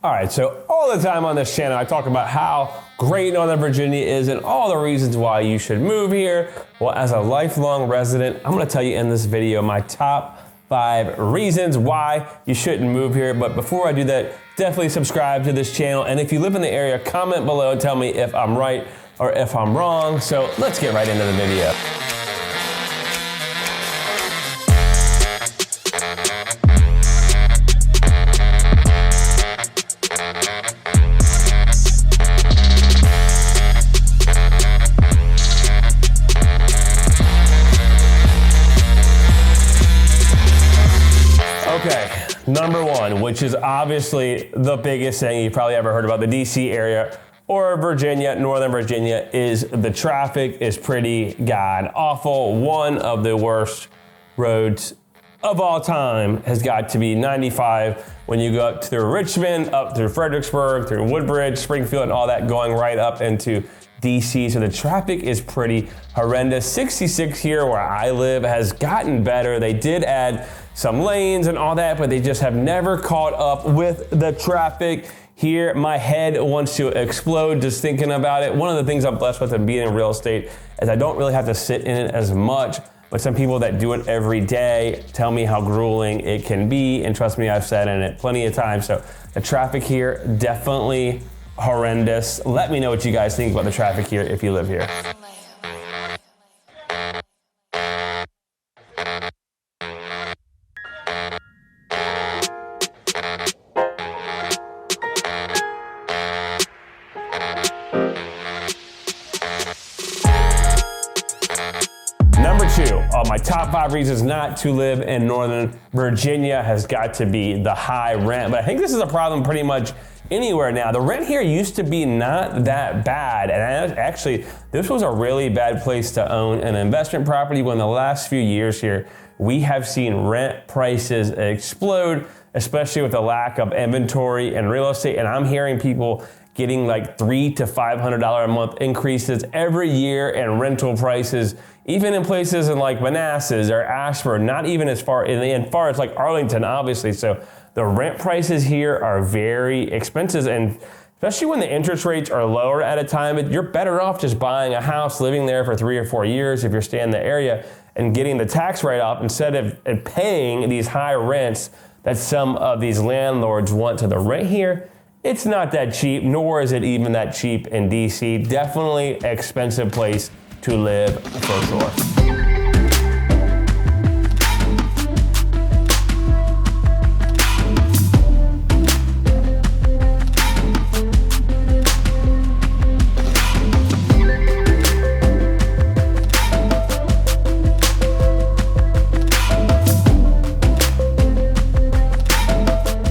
All right, so all the time on this channel, I talk about how great Northern Virginia is and all the reasons why you should move here. Well, as a lifelong resident, I'm gonna tell you in this video my top 5 reasons why you shouldn't move here. But before I do that, definitely subscribe to this channel. And if you live in the area, comment below and tell me if I'm right or if I'm wrong. So let's get right into the video. Okay, number 1, which is obviously the biggest thing you've probably ever heard about the DC area or Virginia, Northern Virginia, is the traffic is pretty god awful. One of the worst roads of all time has got to be 95 when you go up through Richmond, up through Fredericksburg, through Woodbridge, Springfield, and all that going right up into DC. So the traffic is pretty horrendous. 66 here where I live has gotten better. They did add some lanes and all that, but they just have never caught up with the traffic here. My head wants to explode just thinking about it. One of the things I'm blessed with in being in real estate is I don't really have to sit in it as much, but some people that do it every day tell me how grueling it can be, and trust me, I've sat in it plenty of times. So the traffic here, definitely horrendous. Let me know what you guys think about the traffic here if you live here. Number 2, my top 5 reasons not to live in Northern Virginia has got to be the high rent. But I think this is a problem pretty much anywhere now. The rent here used to be not that bad. And actually, this was a really bad place to own an investment property when the last few years here, we have seen rent prices explode, especially with the lack of inventory and real estate. And I'm hearing people getting like $300 to $500 a month increases every year in rental prices, even in places in like Manassas or Ashford, not even as far as like Arlington, obviously. So the rent prices here are very expensive, and especially when the interest rates are lower at a time, you're better off just buying a house, living there for 3 or 4 years if you're staying in the area and getting the tax write-off instead of paying these high rents that some of these landlords want. To the rent here, it's not that cheap, nor is it even that cheap in DC. Definitely expensive place to live for sure.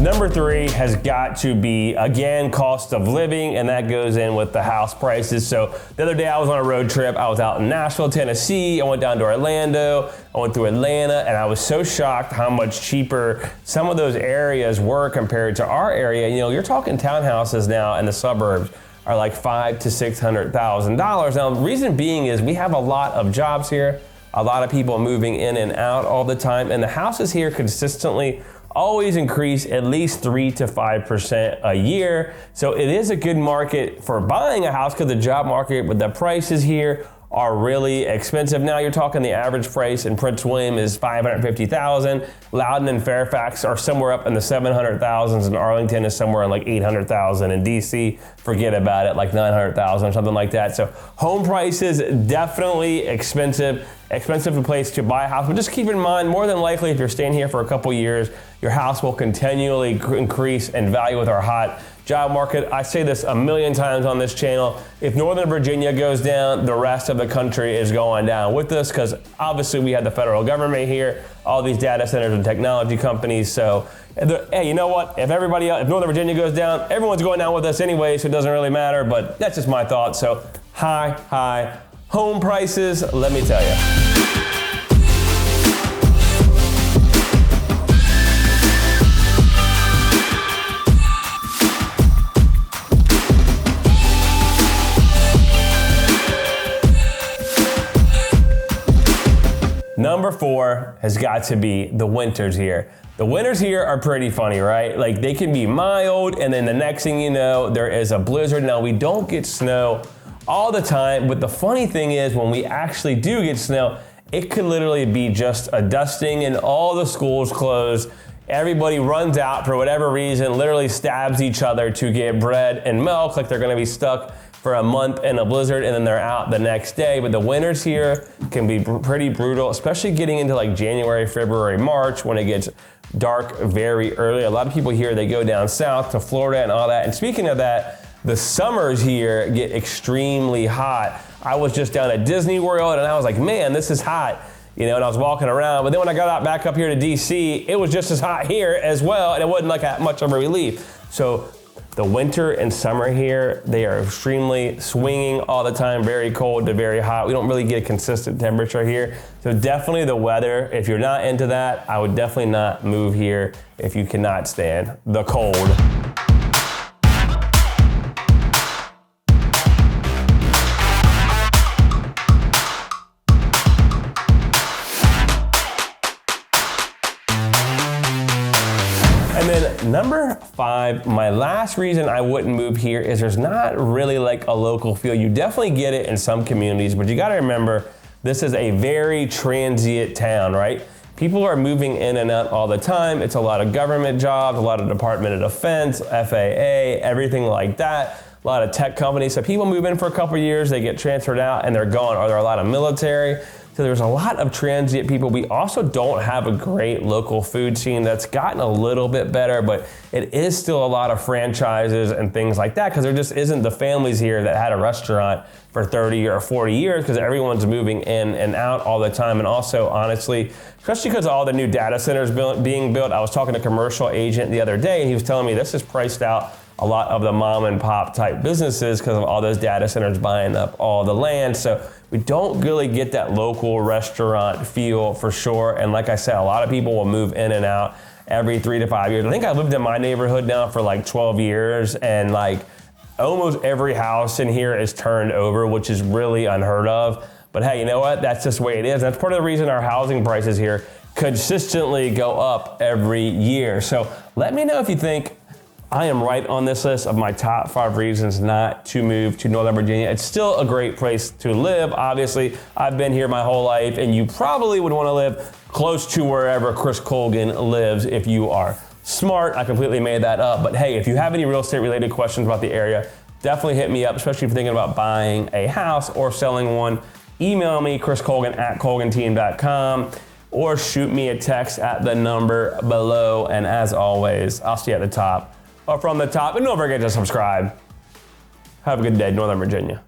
Number 3 has got to be, again, cost of living, and that goes in with the house prices. So the other day I was on a road trip. I was out in Nashville, Tennessee. I went down to Orlando. I went through Atlanta, and I was so shocked how much cheaper some of those areas were compared to our area. You know, you're talking townhouses now in the suburbs are like $500,000 to $600,000. Now, the reason being is we have a lot of jobs here, a lot of people moving in and out all the time, and the houses here consistently always increase at least 3 to 5% a year. So it is a good market for buying a house because the job market, but the prices here are really expensive. Now you're talking the average price in Prince William is $550,000. Loudoun and Fairfax are somewhere up in the $700,000s, and Arlington is somewhere in like $800,000. In DC, forget about it, like $900,000 or something like that. So home prices definitely expensive place to buy a house. But just keep in mind, more than likely, if you're staying here for a couple years, your house will continually increase in value with our hot job market. I say this a million times on this channel. If Northern Virginia goes down, the rest of the country is going down with us, because obviously we have the federal government here, all these data centers and technology companies. So, hey, you know what? If everybody else, if Northern Virginia goes down, everyone's going down with us anyway, so it doesn't really matter, but that's just my thought. So high home prices, let me tell you. Number number 4 has got to be the winters here. The winters here are pretty funny, right? Like they can be mild and then the next thing you know, there is a blizzard. Now we don't get snow all the time, but the funny thing is when we actually do get snow, it could literally be just a dusting and all the schools close. Everybody runs out for whatever reason, literally stabs each other to get bread and milk, like they're gonna be stuck for a month in a blizzard and then they're out the next day. But the winters here can be pretty brutal, especially getting into like January, February, March when it gets dark very early. A lot of people here, they go down south to Florida and all that. And speaking of that, the summers here get extremely hot. I was just down at Disney World and I was like, man, this is hot. You know, and I was walking around, but then when I got out back up here to DC, it was just as hot here as well, and it wasn't like that much of a relief. So the winter and summer here, they are extremely swinging all the time, very cold to very hot. We don't really get a consistent temperature here. So definitely the weather, if you're not into that, I would definitely not move here if you cannot stand the cold. And then number 5, my last reason I wouldn't move here is there's not really like a local feel. You definitely get it in some communities, but you gotta remember, this is a very transient town, right? People are moving in and out all the time. It's a lot of government jobs, a lot of Department of Defense, FAA, everything like that. A lot of tech companies. So people move in for a couple years, they get transferred out and they're gone. Or there are a lot of military. So there's a lot of transient people. We also don't have a great local food scene. That's gotten a little bit better, but it is still a lot of franchises and things like that because there just isn't the families here that had a restaurant for 30 or 40 years because everyone's moving in and out all the time. And also, honestly, especially because of all the new data centers being built, I was talking to a commercial agent the other day and he was telling me this is priced out a lot of the mom and pop type businesses because of all those data centers buying up all the land. So we don't really get that local restaurant feel for sure. And like I said, a lot of people will move in and out every 3 to 5 years. I think I lived in my neighborhood now for like 12 years and like almost every house in here is turned over, which is really unheard of. But hey, you know what? That's just the way it is. That's part of the reason our housing prices here consistently go up every year. So let me know if you think I am right on this list of my top 5 reasons not to move to Northern Virginia. It's still a great place to live. Obviously, I've been here my whole life, and you probably would want to live close to wherever Chris Colgan lives if you are smart. I completely made that up. But hey, if you have any real estate related questions about the area, definitely hit me up, especially if you're thinking about buying a house or selling one. Email me, chriscolgan@colganteam.com, or shoot me a text at the number below. And as always, I'll see you at the top or from the top. And don't forget to subscribe. Have a good day, Northern Virginia.